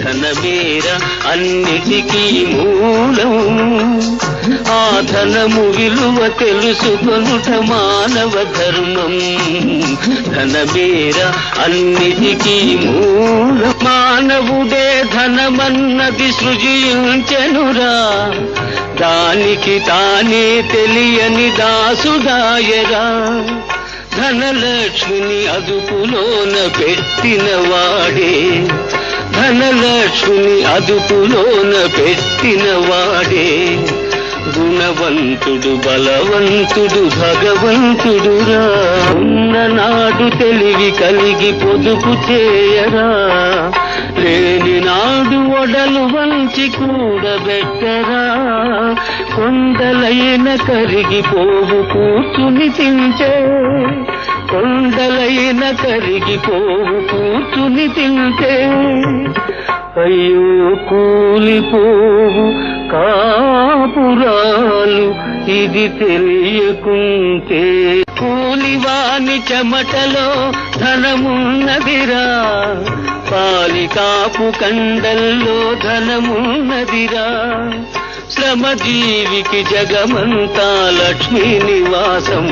ధనమేర అన్నిటికీ మూలం. ఆ ధనము విలువ తెలుసుకొనుట మానవ ధర్మం. ధనమేర అన్నిటికీ మూలం. మానవుడే ధనమన్నది సృజించెనురా, దానికి తానే తెలియని దాసుడాయరా. ధనలక్ష్మిని అదుపులోన పెట్టిన వాడే, ధనలక్ష్మిని అదుపులోన పెట్టిన వాడే గుణవంతుడు, బలవంతుడు, భగవంతుడురా. ఉన్ననాడు తెలివి కలిగి పొదుపు చేయరా, లేని నాడు ఒడలు వంచి కూడబెట్టరా. కొండలైన కరిగిపోవు కూర్చుని తింటే, కొండలైన కరిగిపోవు కూర్చుని తింటే. అయ్యో కూలిపోవు కాపురాలు ఇది తెలియకుంటే. కూలివాని చెమటలో ధనమున్నదిరా, పాలికాపు కండల్లో ధనమున్నదిరా. శ్రమజీవికి జగమంతా లక్ష్మీ నివాసం.